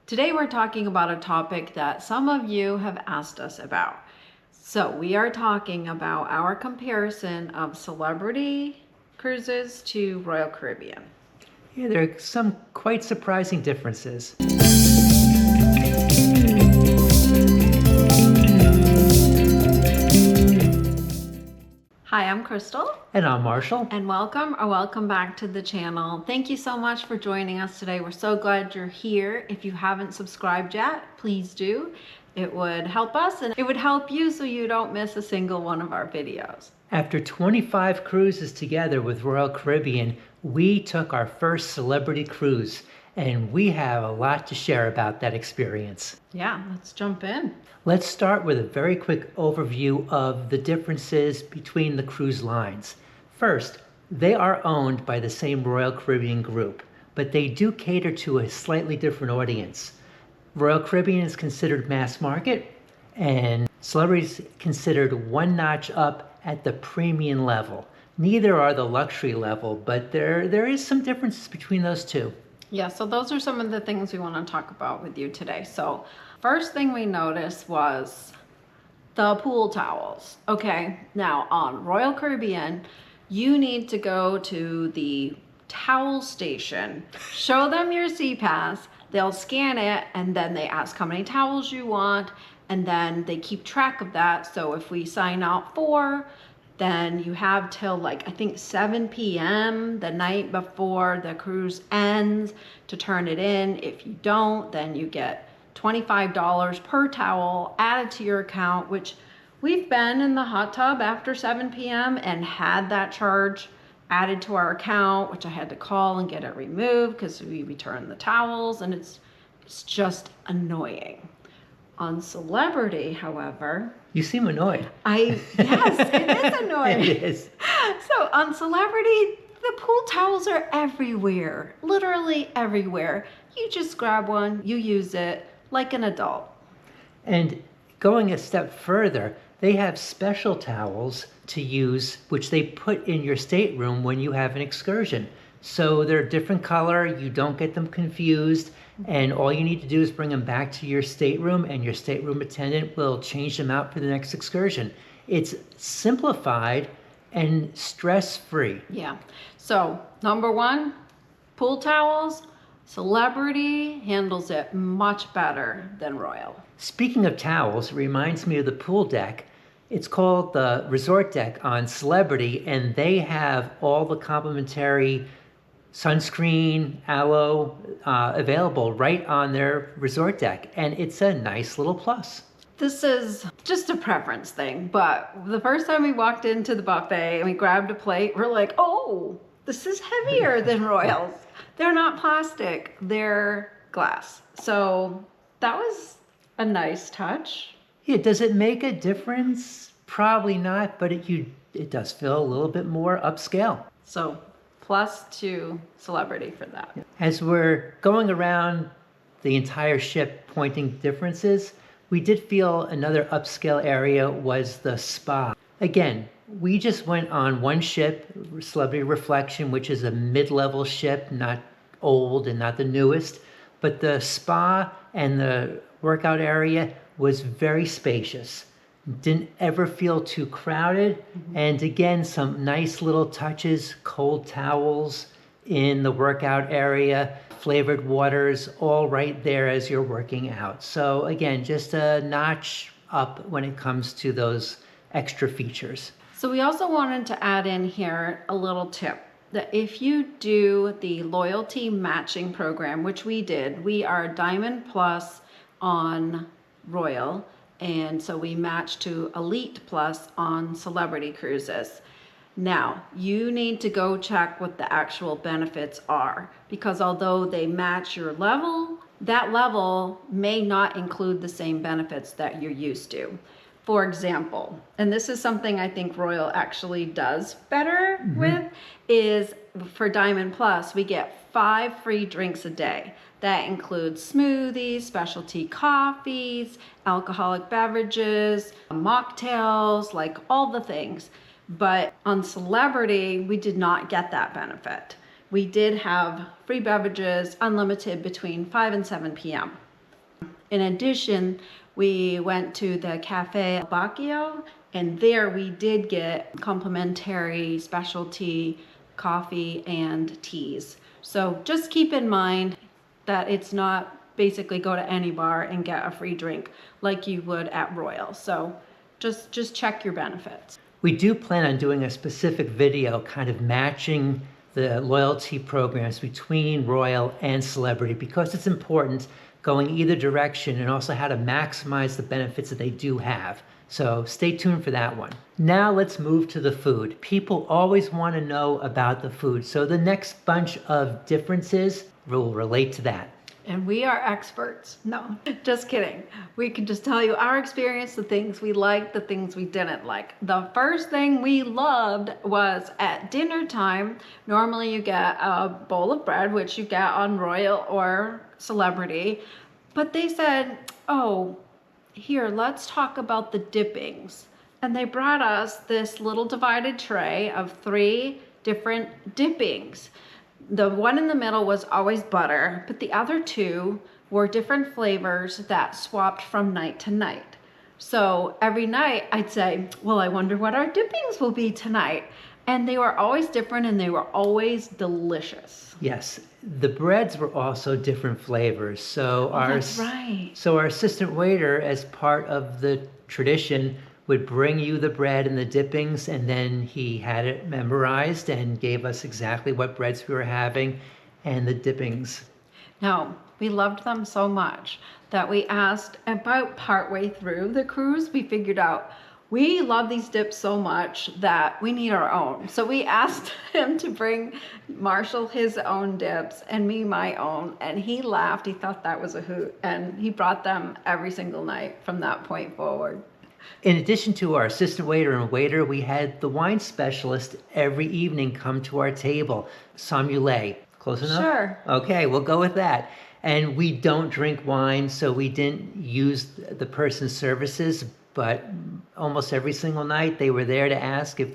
Today we're talking about a topic that some of you have asked us about. So we are talking about our comparison of celebrity cruises to Royal Caribbean. Yeah, there are some quite surprising differences. Hi, I'm Crystal. And I'm Marshall. And welcome back to the channel. Thank you so much for joining us today. We're so glad you're here. If you haven't subscribed yet, please do. It would help us and it would help you so you don't miss a single one of our videos. After 25 cruises together with Royal Caribbean, we took our first celebrity cruise, and we have a lot to share about that experience. Yeah, let's jump in. Let's start with a very quick overview of the differences between the cruise lines. First, they are owned by the same Royal Caribbean group, but they do cater to a slightly different audience. Royal Caribbean is considered mass market, and Celebrity is considered one notch up at the premium level. Neither are the luxury level, but there is some differences between those two. Yeah, so those are some of the things we want to talk about with you today. So first thing we noticed was the pool towels. Okay, now on Royal Caribbean, you need to go to the towel station, show them your SeaPass, they'll scan it, and then they ask how many towels you want, and then they keep track of that. So if we sign out 4, then you have till like, I think 7 p.m. the night before the cruise ends to turn it in. If you don't, then you get $25 per towel added to your account, which we've been in the hot tub after 7 p.m. and had that charge added to our account, which I had to call and get it removed because we returned the towels, and it's just annoying. On Celebrity, however, you seem annoyed. Yes, it is annoying. It is. So on Celebrity, the pool towels are everywhere, literally everywhere. You just grab one, you use it like an adult. And going a step further, they have special towels to use, which they put in your stateroom when you have an excursion. So they're a different color, you don't get them confused, and all you need to do is bring them back to your stateroom, and your stateroom attendant will change them out for the next excursion. It's simplified and stress-free. Yeah. So number 1, pool towels. Celebrity handles it much better than Royal. Speaking of towels, it reminds me of the pool deck. It's called the resort deck on Celebrity, and they have all the complimentary sunscreen, aloe available right on their resort deck, and it's a nice little plus. This is just a preference thing, but the first time we walked into the buffet and we grabbed a plate, we're like, oh, this is heavier than Royals. They're not plastic, they're glass. So that was a nice touch. Yeah, does it make a difference? Probably not, but it does feel a little bit more upscale. So plus to Celebrity for that. As we're going around the entire ship pointing differences, we did feel another upscale area was the spa. Again, we just went on one ship, Celebrity Reflection, which is a mid-level ship, not old and not the newest, but the spa and the workout area was very spacious. Didn't ever feel too crowded. And again, some nice little touches, cold towels in the workout area, flavored waters, all right there as you're working out. So again, just a notch up when it comes to those extra features. So we also wanted to add in here a little tip that if you do the loyalty matching program, which we did, we are Diamond Plus on Royal, and so we match to Elite Plus on Celebrity Cruises. Now, you need to go check what the actual benefits are, because although they match your level, that level may not include the same benefits that you're used to. For example, and this is something I think Royal actually does better with, is for Diamond Plus, we get 5 free drinks a day. That includes smoothies, specialty coffees, alcoholic beverages, mocktails, like all the things. But on Celebrity, we did not get that benefit. We did have free beverages, unlimited between 5 and 7 p.m. In addition, we went to the Cafe Bacchio, and there we did get complimentary specialty coffee and teas. So just keep in mind that it's not basically go to any bar and get a free drink like you would at Royal. So just check your benefits. We do plan on doing a specific video kind of matching the loyalty programs between Royal and Celebrity, because it's important going either direction, and also how to maximize the benefits that they do have. So stay tuned for that one. Now let's move to the food. People always want to know about the food. So the next bunch of differences will relate to that. And we are experts. No, just kidding. We can just tell you our experience, the things we liked, the things we didn't like. The first thing we loved was at dinner time. Normally you get a bowl of bread, which you get on Royal or Celebrity. But they said, oh, here, let's talk about the dippings. And they brought us this little divided tray of 3 different dippings. The one in the middle was always butter, but the other 2 were different flavors that swapped from night to night. So every night I'd say, well, I wonder what our dippings will be tonight. And they were always different, and they were always delicious. Yes, the breads were also different flavors. So That's right. So our assistant waiter, as part of the tradition, would bring you the bread and the dippings, and then he had it memorized and gave us exactly what breads we were having and the dippings. Now, we loved them so much that we asked, about partway through the cruise, we figured out we love these dips so much that we need our own. So we asked him to bring Marshall his own dips and me my own, and he laughed. He thought that was a hoot, and he brought them every single night from that point forward. In addition to our assistant waiter and waiter, we had the wine specialist every evening come to our table. Sommelier. Close enough? Sure. Okay, we'll go with that. And we don't drink wine, so we didn't use the person's services, but almost every single night they were there to ask if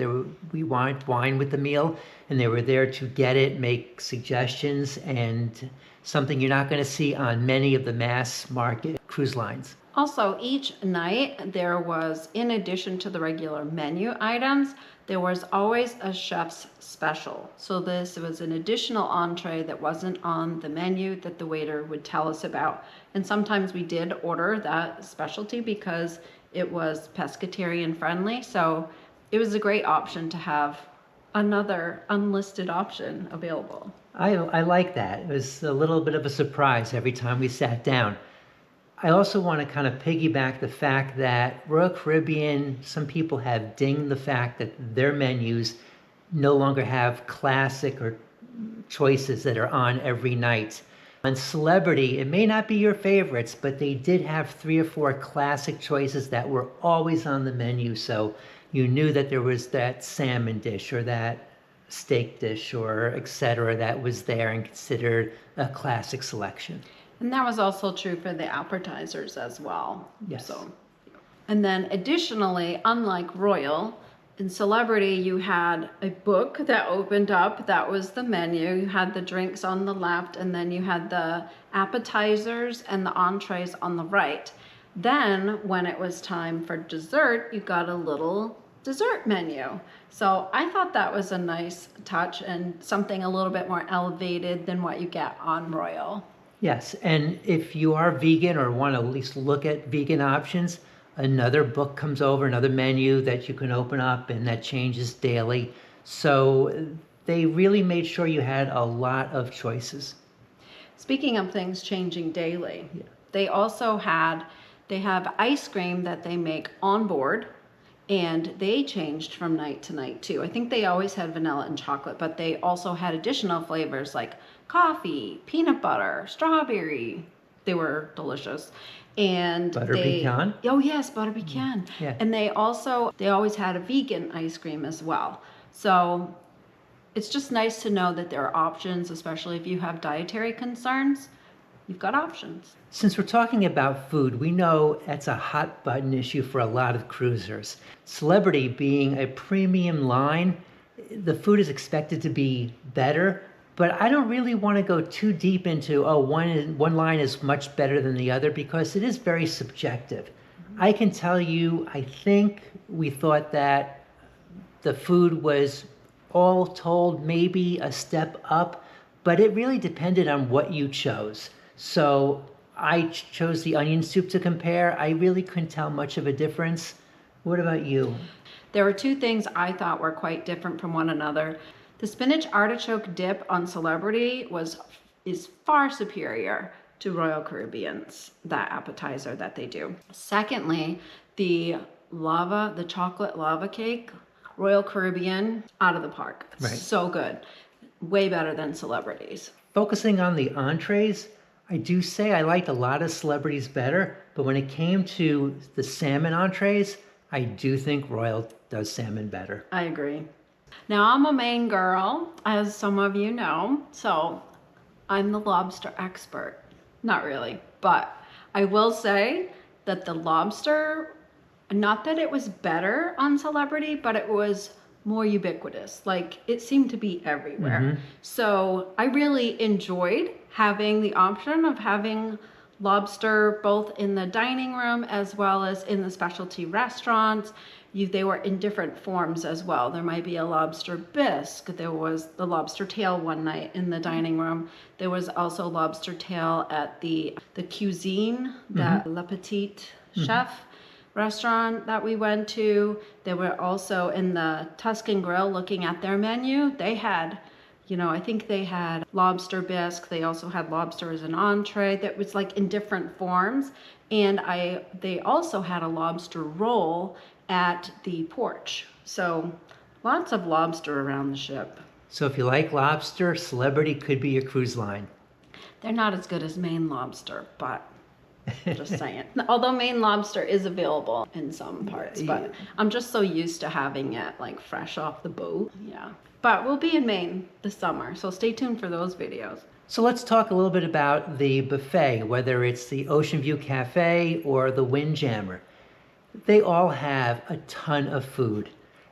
we want wine with the meal, and they were there to get it, make suggestions, and something you're not going to see on many of the mass market cruise lines. Also, each night there was, in addition to the regular menu items, there was always a chef's special. So this was an additional entree that wasn't on the menu that the waiter would tell us about. And sometimes we did order that specialty because it was pescatarian friendly. So it was a great option to have another unlisted option available. I like that. It was a little bit of a surprise every time we sat down. I also want to kind of piggyback the fact that Royal Caribbean, some people have dinged the fact that their menus no longer have classic or choices that are on every night. On Celebrity, it may not be your favorites, but they did have 3 or 4 classic choices that were always on the menu. So you knew that there was that salmon dish or that steak dish or etc. that was there and considered a classic selection. And that was also true for the appetizers as well. Yes. So, and then additionally, unlike Royal, in Celebrity you had a book that opened up, that was the menu. You had the drinks on the left, and then you had the appetizers and the entrees on the right. Then when it was time for dessert, you got a little dessert menu. So I thought that was a nice touch and something a little bit more elevated than what you get on Royal. Yes, and if you are vegan or want to at least look at vegan options, another book comes over, another menu that you can open up, and that changes daily. So they really made sure you had a lot of choices. Speaking of things changing daily, Yeah. they have ice cream that they make on board, and they changed from night to night too. I think they always had vanilla and chocolate, but they also had additional flavors like coffee, peanut butter, strawberry. They were delicious. And Butter pecan? Oh yes, butter pecan. Yeah. And they always had a vegan ice cream as well. So it's just nice to know that there are options, especially if you have dietary concerns. You've got options. Since we're talking about food, we know that's a hot button issue for a lot of cruisers. Celebrity being a premium line, the food is expected to be better, But I don't really want to go too deep into, oh, one line is much better than the other, because it is very subjective. I can tell you, I think we thought that the food was all told maybe a step up, but it really depended on what you chose. So I chose the onion soup to compare. I really couldn't tell much of a difference. What about you? There were two things I thought were quite different from one another. The spinach artichoke dip on Celebrity is far superior to Royal Caribbean's, that appetizer that they do. Secondly, the chocolate lava cake, Royal Caribbean, out of the park. Right. So good. Way better than Celebrity's. Focusing on the entrees, I do say I liked a lot of Celebrities better, but when it came to the salmon entrees, I do think Royal does salmon better. I agree. Now, I'm a Maine girl, as some of you know, so I'm the lobster expert. Not really, but I will say that the lobster, not that it was better on Celebrity, but it was more ubiquitous. Like, it seemed to be everywhere. Mm-hmm. So I really enjoyed having the option of having lobster both in the dining room as well as in the specialty restaurants. They were in different forms as well. There might be a lobster bisque. There was the lobster tail one night in the dining room. There was also lobster tail at the cuisine, the Le Petit Chef restaurant that we went to. They were also in the Tuscan Grill looking at their menu. They had, I think they had lobster bisque. They also had lobster as an entree that was like in different forms. And they also had a lobster roll at the porch. So lots of lobster around the ship. So if you like lobster, Celebrity could be your cruise line. They're not as good as Maine lobster, but just saying. Although Maine lobster is available in some parts, but I'm just so used to having it like fresh off the boat. Yeah. But we'll be in Maine this summer, so stay tuned for those videos. So let's talk a little bit about the buffet, whether it's the Ocean View Cafe or the Windjammer. They all have a ton of food.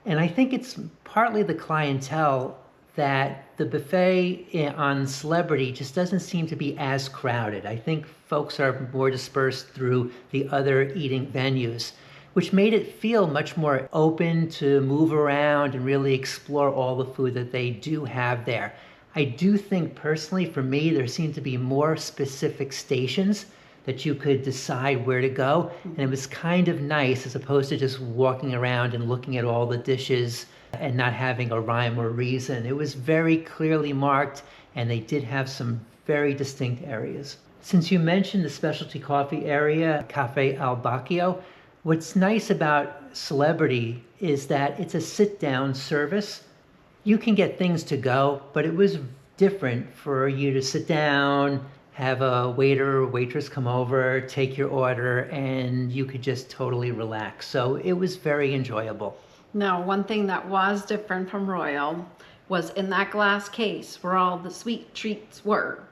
And I think it's partly the clientele that the buffet on Celebrity just doesn't seem to be as crowded. I think folks are more dispersed through the other eating venues, which made it feel much more open to move around and really explore all the food that they do have there. I do think personally, for me, there seemed to be more specific stations that you could decide where to go. And it was kind of nice as opposed to just walking around and looking at all the dishes and not having a rhyme or reason. It was very clearly marked, and they did have some very distinct areas. Since you mentioned the specialty coffee area, Cafe Al Bacchio, what's nice about Celebrity is that it's a sit-down service. You can get things to go, but it was different for you to sit down, have a waiter or waitress come over, take your order, and you could just totally relax. So it was very enjoyable. Now, one thing that was different from Royal was in that glass case where all the sweet treats were.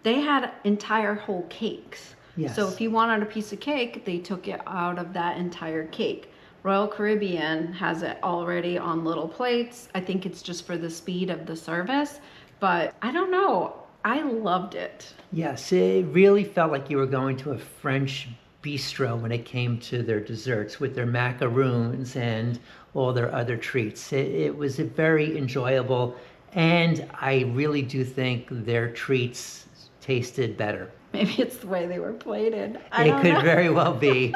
They had entire whole cakes. Yes. So if you wanted a piece of cake, they took it out of that entire cake. Royal Caribbean has it already on little plates. I think it's just for the speed of the service, but I don't know. I loved it. Yes, it really felt like you were going to a French bistro when it came to their desserts with their macaroons and all their other treats. It was very enjoyable, and I really do think their treats tasted better. Maybe it's the way they were plated. It could very well be.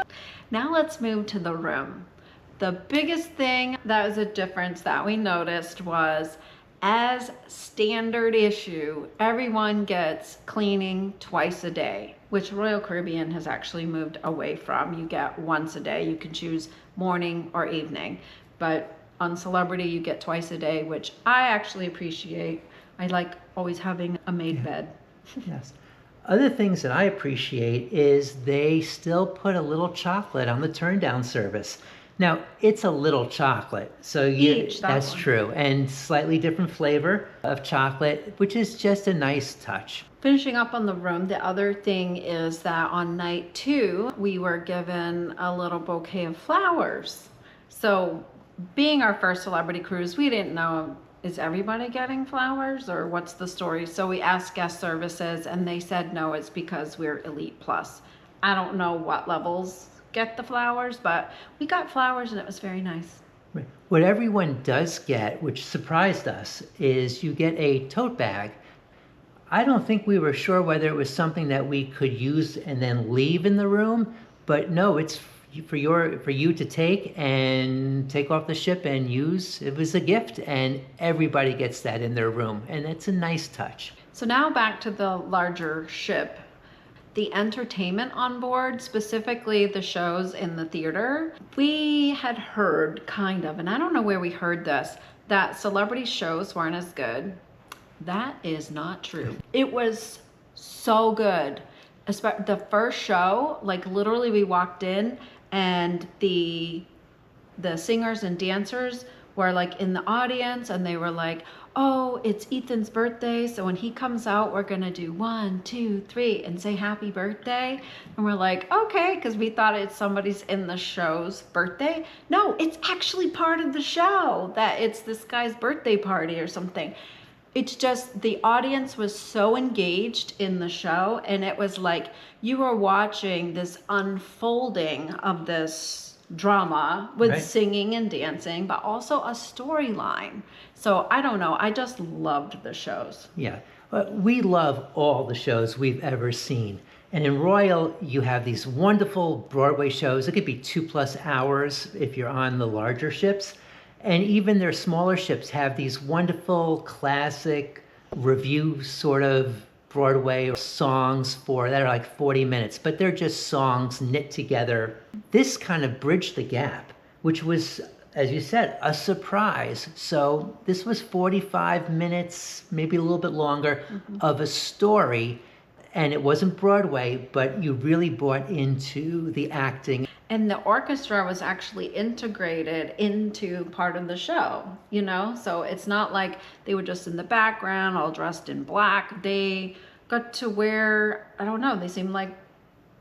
Now let's move to the room. The biggest thing that was a difference that we noticed was, as standard issue, everyone gets cleaning twice a day, which Royal Caribbean has actually moved away from. You get once a day. You can choose morning or evening. But on Celebrity, you get twice a day, which I actually appreciate. I like always having a made bed. Yes. Other things that I appreciate is they still put a little chocolate on the turn down service. Now, it's a little chocolate, so that's true, and slightly different flavor of chocolate, which is just a nice touch. Finishing up on the room, the other thing is that on night 2, we were given a little bouquet of flowers. So being our first Celebrity cruise, we didn't know is everybody getting flowers or what's the story? So we asked guest services and they said, no, it's because we're Elite Plus. I don't know what levels get the flowers, but we got flowers and it was very nice. Right. What everyone does get, which surprised us, is you get a tote bag. I don't think we were sure whether it was something that we could use and then leave in the room, but no, it's for you to take and take off the ship and use. It was a gift, and everybody gets that in their room, and it's a nice touch. So now back to the larger ship. The entertainment on board, specifically the shows in the theater, we had heard kind of, and I don't know where we heard this, that celebrity shows weren't as good. That is not true. It was so good. The first show, like literally we walked in and the singers and dancers were like in the audience and they were like, oh, it's Ethan's birthday, so when he comes out, we're gonna do 1, 2, 3 and say happy birthday. And we're like, okay, because we thought it's somebody's in the show's birthday. No, it's actually part of the show, that it's this guy's birthday party or something. It's just the audience was so engaged in the show, and it was like you were watching this unfolding of this drama with Right. singing and dancing, but also a storyline. So I don't know, I just loved the shows. Yeah, we love all the shows we've ever seen. And in Royal, you have these wonderful Broadway shows. It could be 2+ hours if you're on the larger ships. And even their smaller ships have these wonderful classic review sort of Broadway songs that are like 40 minutes, but they're just songs knit together. This kind of bridged the gap, which was, as you said, a surprise. So this was 45 minutes, maybe a little bit longer, of a story. And it wasn't Broadway, but you really bought into the acting. And the orchestra was actually integrated into part of the show, you know? So it's not like they were just in the background, all dressed in black. They got to wear, I don't know, they seemed like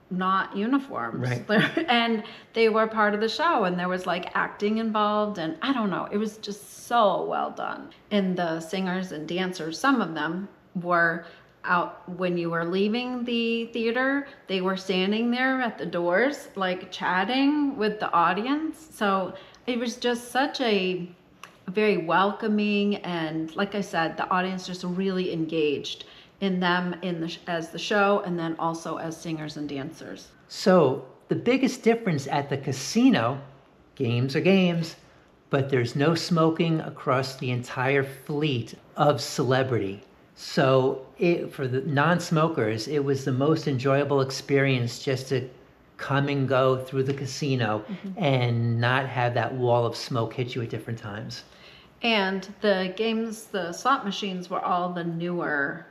not uniforms. Right. And they were part of the show, and there was like acting involved, and I don't know, it was just so well done. And the singers and dancers, some of them were out when you were leaving the theater. They were standing there at the doors like chatting with the audience. So it was just such a very welcoming, and like I said, the audience just really engaged in them as the show, and then also as singers and dancers. So the biggest difference at the casino, games are games, but there's no smoking across the entire fleet of Celebrity. So for the non-smokers, it was the most enjoyable experience just to come and go through the casino and not have that wall of smoke hit you at different times. And the games, the slot machines were all the newer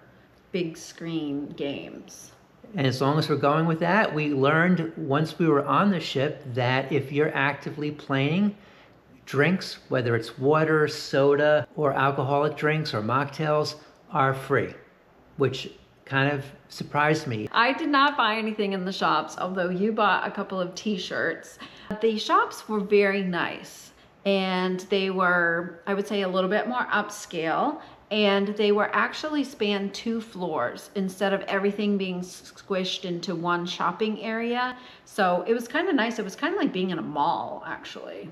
big screen games. And as long as we're going with that, we learned once we were on the ship that if you're actively playing, drinks, whether it's water, soda, or alcoholic drinks or mocktails, are free, which kind of surprised me. I did not buy anything in the shops, although you bought a couple of t-shirts. The shops were very nice, and they were, I would say, a little bit more upscale, and they were actually spanned 2 floors instead of everything being squished into one shopping area. So it was kind of nice. It was kind of like being in a mall, actually.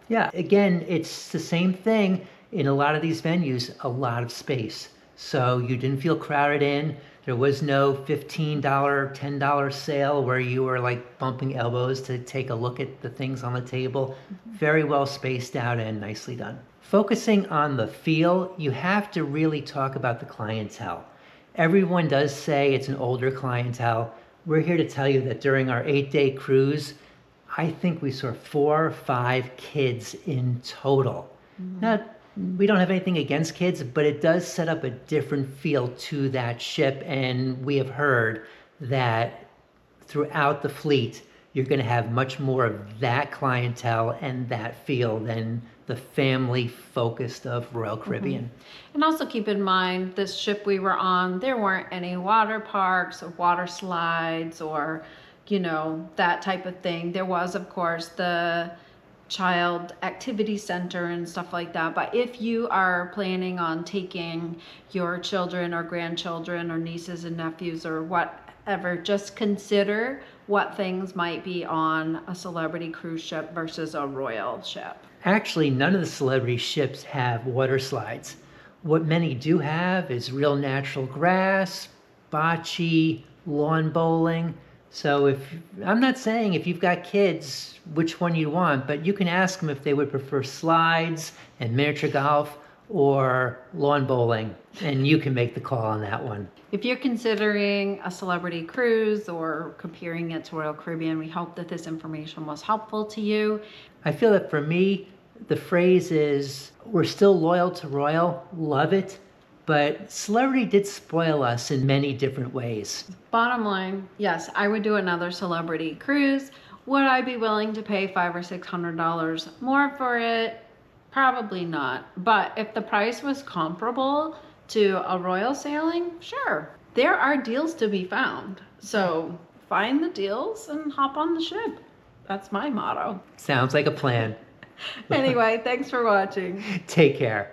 Yeah, again, it's the same thing in a lot of these venues, a lot of space. So you didn't feel crowded in. There was no $15, $10 sale where you were like bumping elbows to take a look at the things on the table. Very well spaced out and nicely done. Focusing on the feel, you have to really talk about the clientele. Everyone does say it's an older clientele. We're here to tell you that during our 8-day cruise, I think we saw 4 or 5 kids in total. Now, we don't have anything against kids, but it does set up a different feel to that ship. And we have heard that throughout the fleet, you're going to have much more of that clientele and that feel than the family focused of Royal Caribbean. And also keep in mind, this ship we were on, there weren't any water parks or water slides or, you know, that type of thing. There was, of course, the child activity center and stuff like that. But if you are planning on taking your children or grandchildren or nieces and nephews or whatever, just consider what things might be on a celebrity cruise ship versus a royal ship. Actually, none of the celebrity ships have water slides. What many do have is real natural grass, bocce, lawn bowling. So I'm not saying if you've got kids, which one you want, but you can ask them if they would prefer slides and miniature golf or lawn bowling, and you can make the call on that one. If you're considering a celebrity cruise or comparing it to Royal Caribbean, we hope that this information was helpful to you. I feel that for me, the phrase is, we're still loyal to Royal, love it, but celebrity did spoil us in many different ways. Bottom line, yes, I would do another celebrity cruise. Would I be willing to pay $500 or $600 more for it? Probably not. But if the price was comparable to a royal sailing, sure. There are deals to be found. So find the deals and hop on the ship. That's my motto. Sounds like a plan. Anyway, thanks for watching. Take care.